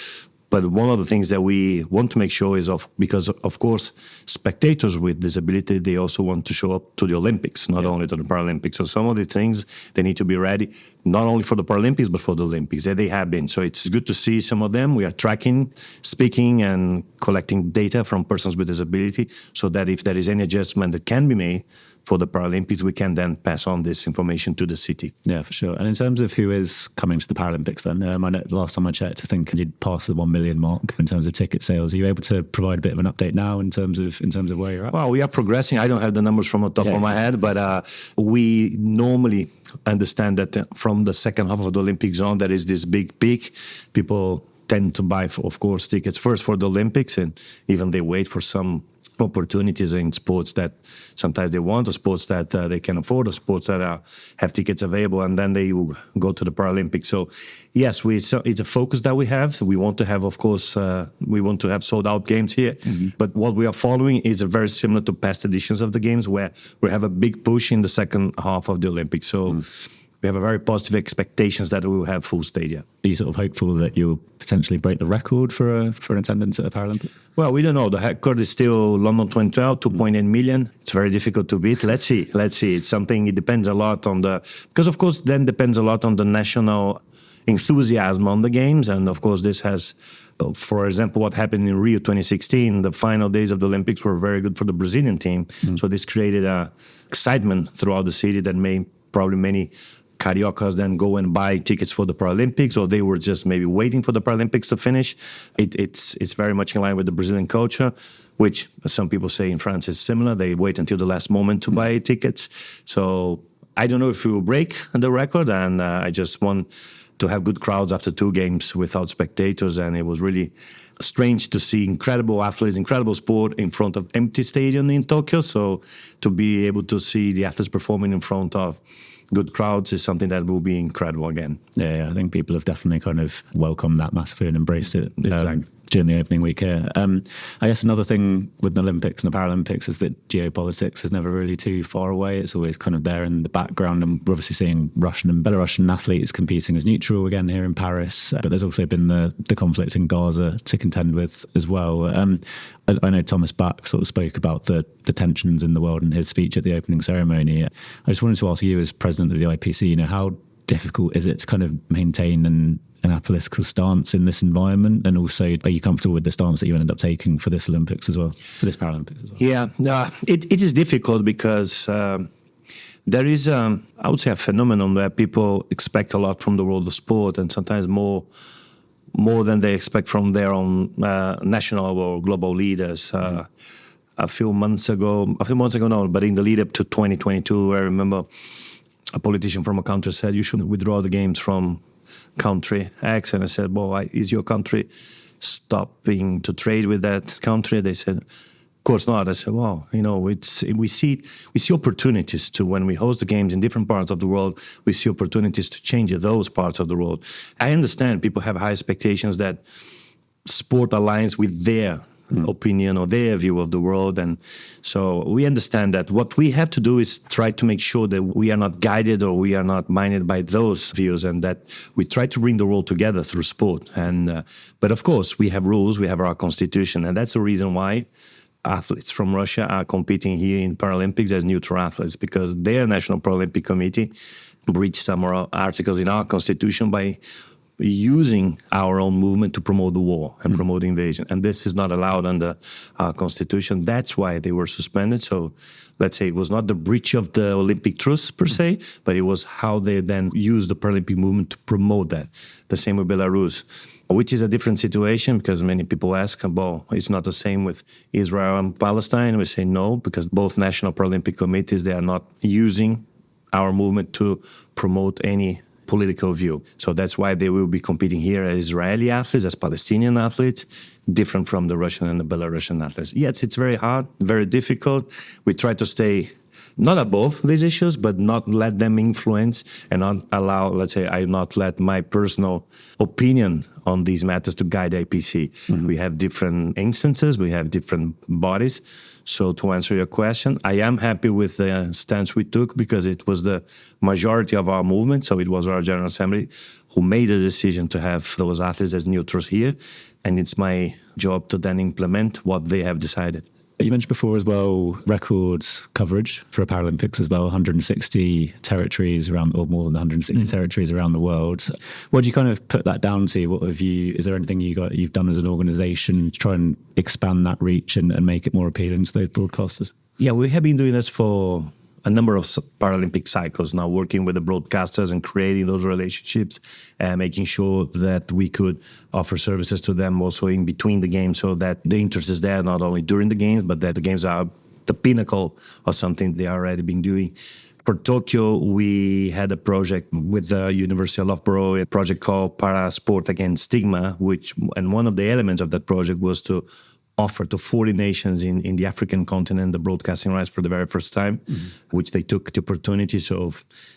But one of the things that we want to make sure is because of course, spectators with disability, they also want to show up to the Olympics, not only to the Paralympics. So some of the things, they need to be ready, not only for the Paralympics, but for the Olympics. They have been. So it's good to see some of them. We are tracking, speaking, and collecting data from persons with disability so that if there is any adjustment that can be made for the Paralympics, we can then pass on this information to the city. Yeah, for sure. And in terms of who is coming to the Paralympics then, I know last time I checked, I think you'd passed the 1 million mark in terms of ticket sales. Are you able to provide a bit of an update now in terms of where you're at? Well, we are progressing. I don't have the numbers from the top of my head, but we normally understand that from the second half of the Olympic zone, there is this big peak. People tend to buy, of course, tickets first for the Olympics, and even they wait for some opportunities in sports that sometimes they want, or sports that they can afford, or sports that have tickets available, and then they will go to the Paralympics. So yes, it's a focus that we have. So we want to have, of course, we want to have sold out games here. But what we are following is very similar to past editions of the games, where we have a big push in the second half of the Olympics. So we have a very positive expectations that we will have full stadia. Are you sort of hopeful that you'll potentially break the record for an attendance at a Paralympic? Well, we don't know. The record is still London 2012, 2.8 million. It's very difficult to beat. Let's see. It's something, it depends a lot on because of course then depends a lot on the national enthusiasm on the games. And of course this has, for example, what happened in Rio 2016, the final days of the Olympics were very good for the Brazilian team. So this created excitement throughout the city that made probably many Cariocas then go and buy tickets for the Paralympics, or they were just maybe waiting for the Paralympics to finish. It's very much in line with the Brazilian culture, which some people say in France is similar. They wait until the last moment to buy tickets. So I don't know if we will break the record, and I just want to have good crowds after 2 games without spectators, and it was really strange to see incredible athletes, incredible sport in front of empty stadium in Tokyo. So to be able to see the athletes performing in front of good crowds is something that will be incredible again. Yeah, I think people have definitely kind of welcomed that massively and embraced it Exactly. during the opening week here. I guess another thing with the Olympics and the Paralympics is that geopolitics is never really too far away. It's always kind of there in the background, and we're obviously seeing Russian and Belarusian athletes competing as neutral again here in Paris. But there's also been the conflict in Gaza to contend with as well. I know Thomas Bach sort of spoke about the tensions in the world in his speech at the opening ceremony. I just wanted to ask you, as president of the IPC, how difficult is it to kind of maintain an apolitical stance in this environment? And also, are you comfortable with the stance that you ended up taking for this Olympics as well, for this Paralympics as well? Yeah, it is difficult because there is, I would say, a phenomenon where people expect a lot from the world of sport, and sometimes more than they expect from their own national or global leaders. A few months ago, no, but in the lead up to 2022, I remember a politician from a country said, you should withdraw the games from country X. And I said, well, is your country stopping to trade with that country? They said, of course not. I said, well, we see opportunities to, when we host the games in different parts of the world, we see opportunities to change those parts of the world. I understand people have high expectations that sport aligns with their opinion or their view of the world. And so we understand that what we have to do is try to make sure that we are not guided or we are not minded by those views, and that we try to bring the world together through sport. And but of course, we have rules, we have our constitution, and that's the reason why athletes from Russia are competing here in Paralympics as neutral athletes, because their National Paralympic Committee breached some articles in our constitution by using our own movement to promote the war and promote the invasion. And this is not allowed under our constitution. That's why they were suspended. So let's say it was not the breach of the Olympic truce per se, but it was how they then used the Paralympic movement to promote that. The same with Belarus, which is a different situation, because many people ask, well, it's not the same with Israel and Palestine. We say no, because both national Paralympic committees, they are not using our movement to promote any political view. So that's why they will be competing here as Israeli athletes, as Palestinian athletes, different from the Russian and the Belarusian athletes. Yes, it's very hard, very difficult. We try to stay not above these issues, but not let them influence, and not allow, let's say, I not let my personal opinion on these matters to guide IPC. We have different instances, we have different bodies. So to answer your question, I am happy with the stance we took, because it was the majority of our movement. So it was our General Assembly who made the decision to have those athletes as neutrals here. And it's my job to then implement what they have decided. You mentioned before as well records coverage for a Paralympics as well, 160 territories around, or more than 160 territories around the world. What do you kind of put that down to? What have you? Is there anything you've done as an organisation to try and expand that reach and make it more appealing to those broadcasters? Yeah, we have been doing this for a number of Paralympic cycles now, working with the broadcasters and creating those relationships and making sure that we could offer services to them also in between the games, so that the interest is there not only during the games, but that the games are the pinnacle of something they are already been doing. For Tokyo, we had a project with the University of Loughborough, a project called Para Sport Against Stigma, and one of the elements of that project was to offer to 40 nations in the African continent the broadcasting rights for the very first time, which they took the opportunity. So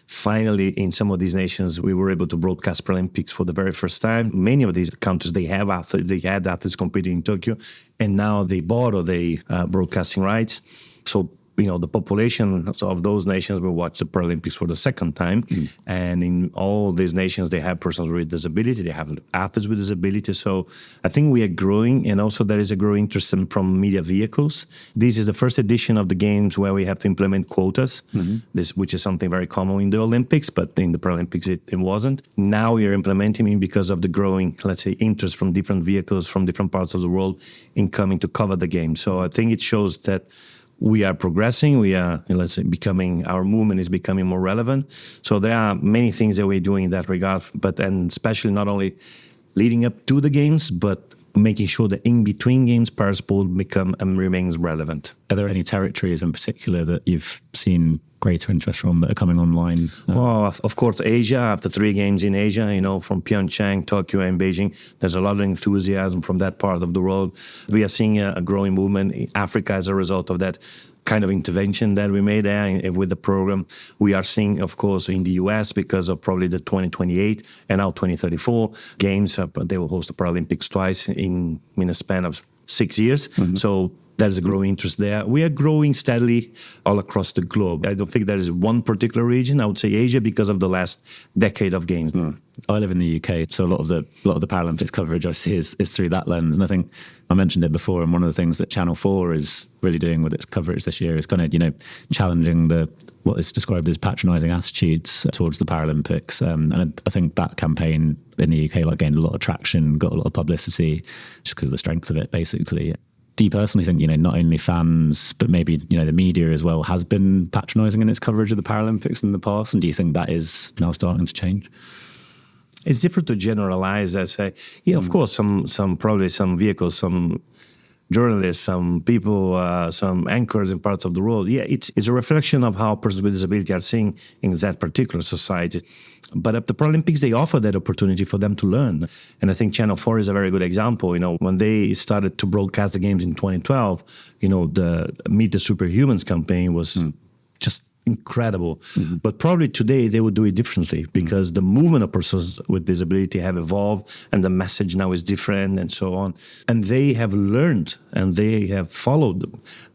finally, in some of these nations, we were able to broadcast Paralympics for the very first time. Many of these countries, they had athletes competing in Tokyo, and now they bought or they broadcasting rights. So the population of those nations will watch the Paralympics for the second time. And in all these nations, they have persons with disability, they have athletes with disability. So I think we are growing, and also there is a growing interest from media vehicles. This is the first edition of the Games where we have to implement quotas, which is something very common in the Olympics, but in the Paralympics it wasn't. Now we are implementing it because of the growing, let's say, interest from different vehicles from different parts of the world in coming to cover the Games. So I think it shows that we are progressing. We are, let's say, our movement is becoming more relevant. So there are many things that we're doing in that regard, and especially not only leading up to the Games, but making sure that in between Games, parasport become and remains relevant. Are there any territories in particular that you've seen greater interest from that are coming online? Well, of course, Asia, after 3 Games in Asia, from Pyeongchang, Tokyo, and Beijing, there's a lot of enthusiasm from that part of the world. We are seeing a growing movement in Africa as a result of that kind of intervention that we made there with the program. We are seeing, of course, in the US, because of probably the 2028 and now 2034 Games, they will host the Paralympics twice in a span of 6 years. So there's a growing interest there. We are growing steadily all across the globe. I don't think there is one particular region. I would say Asia, because of the last decade of Games. I live in the UK, so a lot of the Paralympics coverage I see is through that lens. And I think I mentioned it before, and one of the things that Channel 4 is really doing with its coverage this year is kind of, challenging what is described as patronising attitudes towards the Paralympics. And I think that campaign in the UK gained a lot of traction, got a lot of publicity, just because of the strength of it, basically. Do you personally think, not only fans, but maybe, the media as well has been patronising in its coverage of the Paralympics in the past? And do you think that is now starting to change? It's different to generalize. I say, of course, probably some vehicles, some journalists, some people, some anchors in parts of the world. Yeah, it's a reflection of how persons with disability are seeing in that particular society. But at the Paralympics, they offer that opportunity for them to learn. And I think Channel 4 is a very good example. When they started to broadcast the Games in 2012, the Meet the Superhumans campaign was just incredible. But probably today they would do it differently, because the movement of persons with disability have evolved and the message now is different and so on. And they have learned and they have followed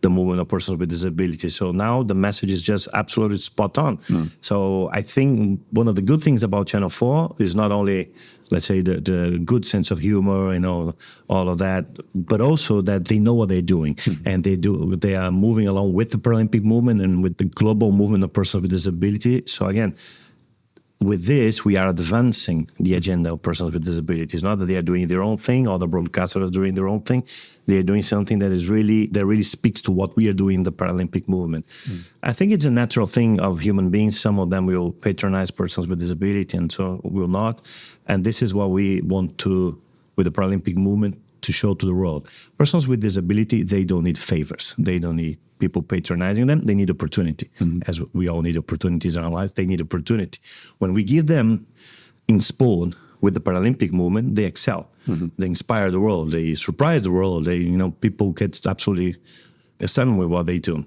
the movement of persons with disability. So now the message is just absolutely spot on. So I think one of the good things about Channel 4 is not only, let's say, the good sense of humor and all of that, but also that they know what they're doing. And they are moving along with the Paralympic movement and with the global movement of persons with disability. So again, with this, we are advancing the agenda of persons with disabilities. Not that they are doing their own thing or the broadcasters are doing their own thing. They are doing something that really speaks to what we are doing in the Paralympic movement. I think it's a natural thing of human beings. Some of them will patronize persons with disability and so will not. And this is what we want to, with the Paralympic movement, to show to the world. Persons with disability, they don't need favors. They don't need people patronizing them. They need opportunity. As we all need opportunities in our life, they need opportunity. When we give them in sport with the Paralympic movement, they excel. They inspire the world. They surprise the world. People get absolutely stunned with what they do.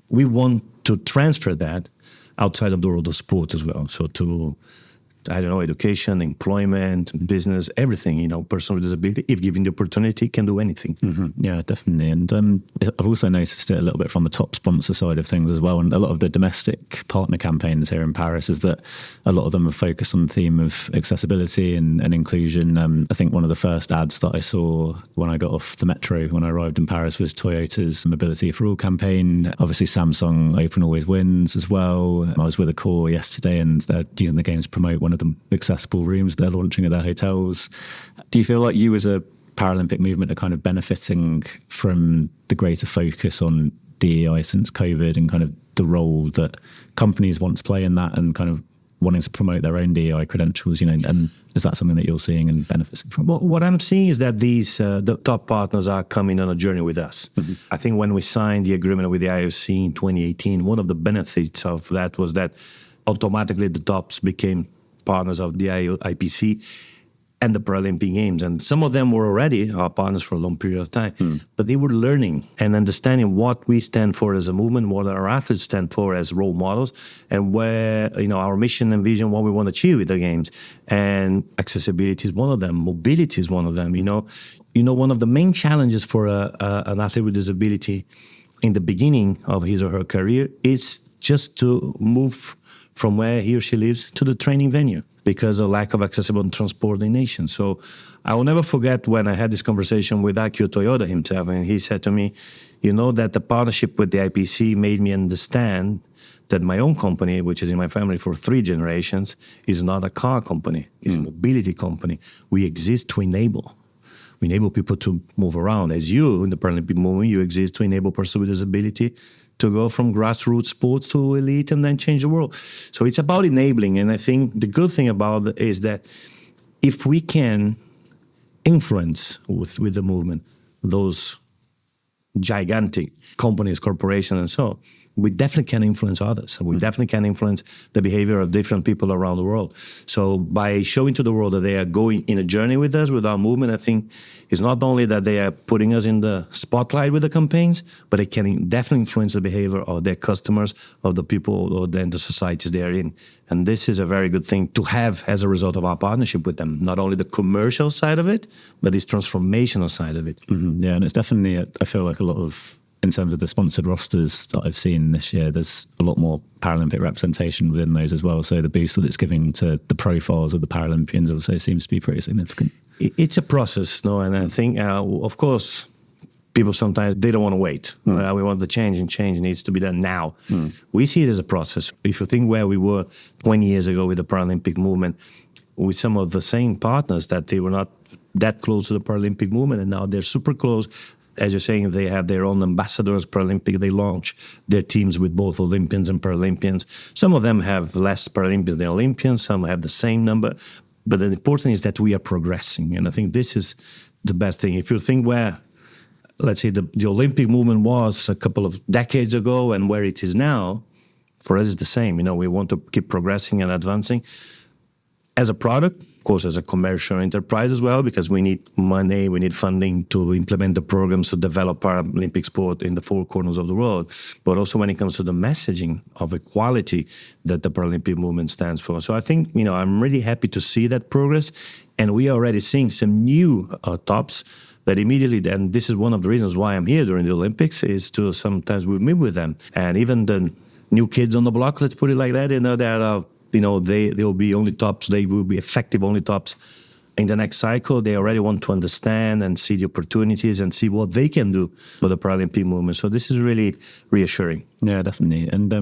We want to transfer that outside of the world of sport as well. So to, education, employment, business, everything, person with disability, if given the opportunity, can do anything. Yeah, definitely. And I've also noticed it a little bit from the top sponsor side of things as well. And a lot of the domestic partner campaigns here in Paris is that a lot of them are focused on the theme of accessibility and inclusion. I think one of the first ads that I saw when I got off the metro when I arrived in Paris was Toyota's Mobility for All campaign. Obviously, Samsung Open Always Wins as well. I was with Accor yesterday and they're using the Games to promote one of the accessible rooms they're launching at their hotels. Do you feel like you as a Paralympic movement are kind of benefiting from the greater focus on DEI since COVID and kind of the role that companies want to play in that and kind of wanting to promote their own DEI credentials, and is that something that you're seeing and benefiting from? Well, what I'm seeing is that the top partners are coming on a journey with us. I think when we signed the agreement with the IOC in 2018, one of the benefits of that was that automatically the tops became partners of the IPC. and the Paralympic Games. And some of them were already our partners for a long period of time, but they were learning and understanding what we stand for as a movement, what our athletes stand for as role models, and where, our mission and vision, what we want to achieve with the Games. And accessibility is one of them. Mobility is one of them. One of the main challenges for an athlete with disability in the beginning of his or her career is just to move from where he or she lives to the training venue because of lack of accessible transport in nations. So I will never forget when I had this conversation with Akio Toyoda himself, and he said to me, that the partnership with the IPC made me understand that my own company, which is in my family for 3 generations, is not a car company, it's a mobility company. We exist to enable. We enable people to move around. As you, in the Paralympic movement, you exist to enable persons with disability to go from grassroots sports to elite and then change the world. So it's about enabling. And I think the good thing about it is that if we can influence with the movement, those gigantic companies, corporations, and so on, we definitely can influence others. We definitely can influence the behavior of different people around the world. So by showing to the world that they are going in a journey with us, with our movement, I think it's not only that they are putting us in the spotlight with the campaigns, but it can definitely influence the behavior of their customers, of the people, or then the societies they are in. And this is a very good thing to have as a result of our partnership with them. Not only the commercial side of it, but this transformational side of it. Mm-hmm. Yeah, and it's definitely, I feel like a lot of, in terms of the sponsored rosters that I've seen this year, there's a lot more Paralympic representation within those as well. So the boost that it's giving to the profiles of the Paralympians also seems to be pretty significant. It's a process, no? And I think, of course, people sometimes, they don't want to wait. We want the change, and change needs to be done now. We see it as a process. If you think where we were 20 years ago with the Paralympic movement, with some of the same partners that they were not that close to the Paralympic movement, and now they're super close. As you're saying, they have their own ambassadors, Paralympic. They launch their teams with both Olympians and Paralympians. Some of them have less Paralympians than Olympians. Some have the same number. But the important is that we are progressing. And I think this is the best thing. If you think where, let's say, the Olympic movement was a couple of decades ago and where it is now, for us it's the same. We want to keep progressing and advancing. As a product, of course, as a commercial enterprise as well, because we need money, we need funding to implement the programs to develop Paralympic sport in the 4 corners of the world. But also when it comes to the messaging of equality that the Paralympic movement stands for. So I think, I'm really happy to see that progress. And we are already seeing some new tops that immediately, and this is one of the reasons why I'm here during the Olympics, is to sometimes we meet with them. And even the new kids on the block, let's put it like that, that they will be only tops. They will be effective only tops in the next cycle. They already want to understand and see the opportunities and see what they can do for the Paralympic movement. So this is really reassuring. Yeah, definitely. And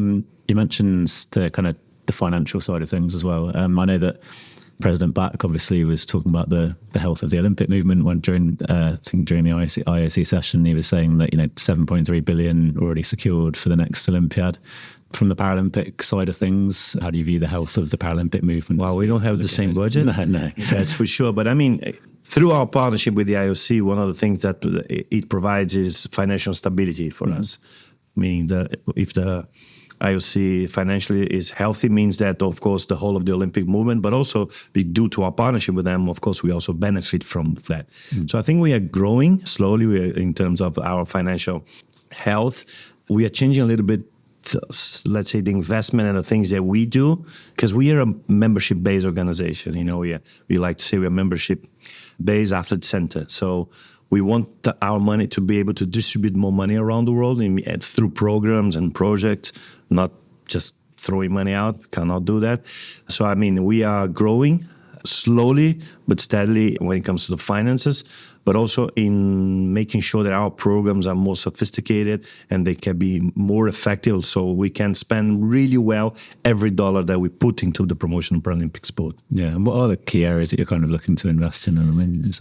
you mentioned the financial side of things as well. I know that President Bach obviously was talking about the health of the Olympic movement during the IOC session. He was saying that 7.3 billion already secured for the next Olympiad. From the Paralympic side of things, how do you view the health of the Paralympic movement? Well, we don't have the same budget. No. That's for sure. But through our partnership with the IOC, one of the things that it provides is financial stability for us. Meaning that if the IOC financially is healthy, means that, of course, the whole of the Olympic movement, but also due to our partnership with them, of course, we also benefit from that. So I think we are growing slowly in terms of our financial health. We are changing a little bit, let's say, the investment and the things that we do, because we are a membership-based organization. We like to say we're a membership-based athlete center. So we want our money to be able to distribute more money around the world through programs and projects, not just throwing money out. We cannot do that. So, we are growing slowly but steadily when it comes to the finances, but also in making sure that our programs are more sophisticated and they can be more effective, so we can spend really well every dollar that we put into the promotion of Paralympic sport. Yeah, and what are the key areas that you're kind of looking to invest in?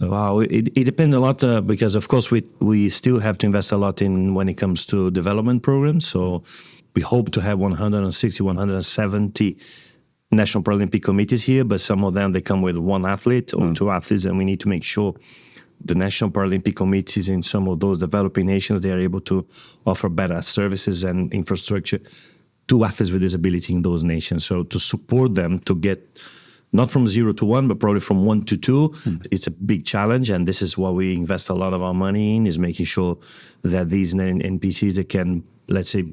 Wow, it depends a lot because, of course, we still have to invest a lot in when it comes to development programs. So we hope to have 160, 170 national Paralympic committees here, but some of them, they come with one athlete or 2 athletes, and we need to make sure the national Paralympic committees in some of those developing nations, they are able to offer better services and infrastructure to athletes with disability in those nations. So to support them to get not from 0 to 1, but probably from 1 to 2. It's a big challenge, and this is what we invest a lot of our money in, is making sure that these NPCs, they can, let's say,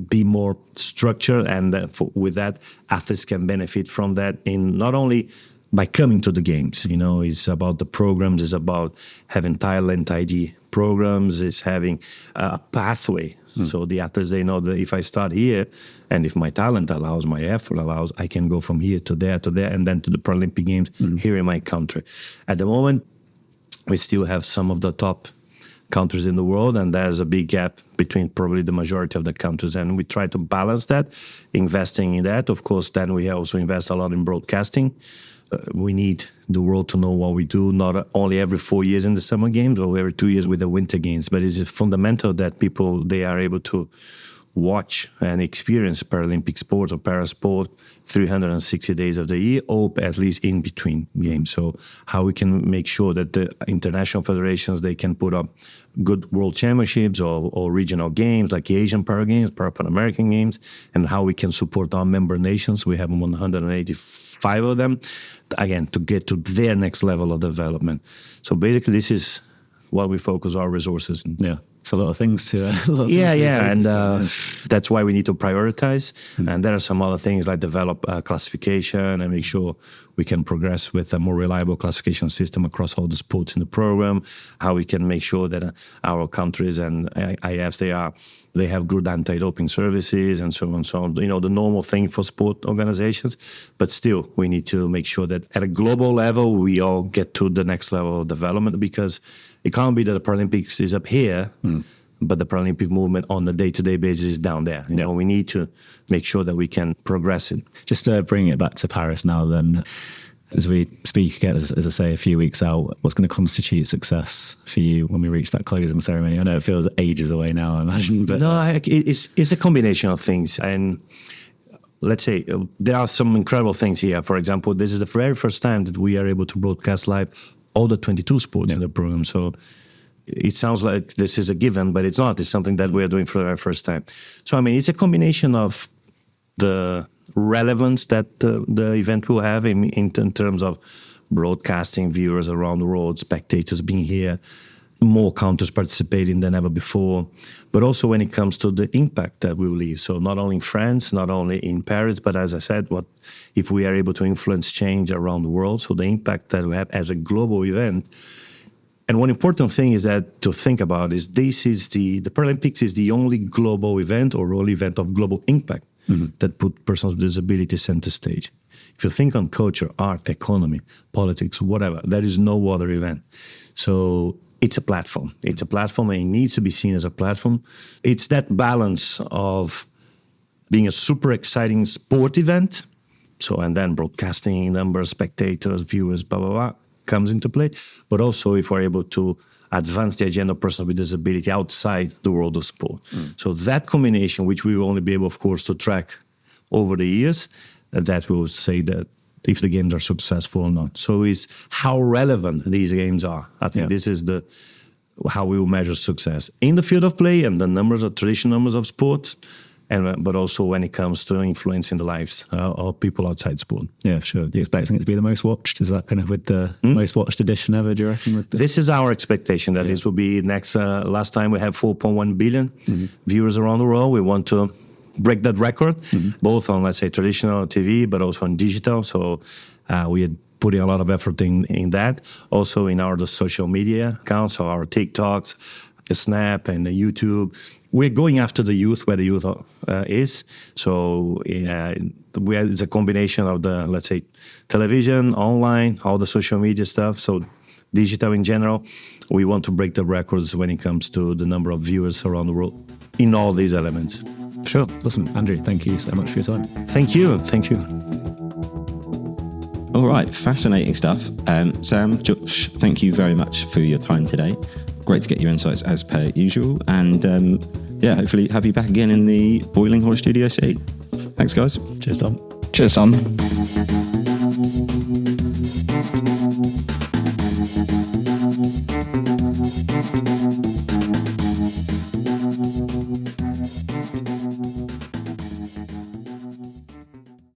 be more structured, and with that, athletes can benefit from that in not only by coming to the games. It's about the programs, it's about having talent ID programs, it's having a pathway. So the athletes, they know that if I start here, and if my talent allows, my effort allows, I can go from here to there, and then to the Paralympic Games here in my country. At the moment, we still have some of the top countries in the world, and there's a big gap between probably the majority of the countries, and we try to balance that, investing in that. Of course, then we also invest a lot in broadcasting. We need the world to know what we do, not only every 4 years in the Summer Games or every 2 years with the Winter Games, but it's fundamental that people, they are able to watch and experience Paralympic sports or parasport 360 days of the year, or at least in between games. So how we can make sure that the international federations, they can put up good world championships or regional games like the Asian Para Games, Pan American Games, and how we can support our member nations. We have 185 of them, again, to get to their next level of development. So basically, this is what we focus our resources in. Yeah. It's a lot of things to. And that's why we need to prioritize. And there are some other things like develop classification and make sure we can progress with a more reliable classification system across all the sports in the program. How we can make sure that our countries and IFs, they have good anti-doping services and so on and so on. The normal thing for sport organizations. But still, we need to make sure that at a global level, we all get to the next level of development, because it can't be that the Paralympics is up here, but the Paralympic movement on a day-to-day basis is down there. We need to make sure that we can progress it. Just bringing it back to Paris now then, as we speak again, as I say, a few weeks out, what's going to constitute success for you when we reach that closing ceremony? I know it feels ages away now, I imagine. But no, it's a combination of things. And let's say there are some incredible things here. For example, this is the very first time that we are able to broadcast live all the 22 sports in the program. So it sounds like this is a given, but it's not. It's something that we are doing for the very first time. So, it's a combination of the relevance that the event will have in terms of broadcasting, viewers around the world, spectators being here, more countries participating than ever before, but also when it comes to the impact that we will leave. So not only in France, not only in Paris, but as I said, what if we are able to influence change around the world? So the impact that we have as a global event. And one important thing is that to think about is this is the Paralympics is the only global event or only event of global impact that put persons with disability center stage. If you think on culture, art, economy, politics, whatever, there is no other event. So it's a platform. It's a platform, and it needs to be seen as a platform. It's that balance of being a super exciting sport event, and then broadcasting numbers, spectators, viewers, blah, blah, blah, comes into play. But also if we're able to advance the agenda of persons with disability outside the world of sport. So that combination, which we will only be able, of course, to track over the years, that will say that if the games are successful or not. So it's how relevant these games are. I think this is how we will measure success in the field of play and the traditional numbers of sport, but also when it comes to influencing the lives of people outside sport. Yeah, sure. Do you expecting it to be the most watched? Is that kind of with the most watched edition ever, do you reckon? This is our expectation, that this will be next. Last time we had 4.1 billion viewers around the world. We want to break that record, both on, let's say, traditional TV, but also on digital. So we are putting a lot of effort in that. Also in the social media accounts, so our TikToks, the Snap and the YouTube. We're going after the youth, where the youth is. So it's a combination of the, let's say, television, online, all the social media stuff. So digital in general. We want to break the records when it comes to the number of viewers around the world in all these elements. Sure. Listen, Andrew, thank you so much for your time. Thank you. Thank you. All right. Fascinating stuff. Sam, Josh, thank you very much for your time today. Great to get your insights as per usual. And hopefully have you back again in the Boiling Horse Studio soon. Thanks, guys. Cheers, Tom. Cheers, Tom.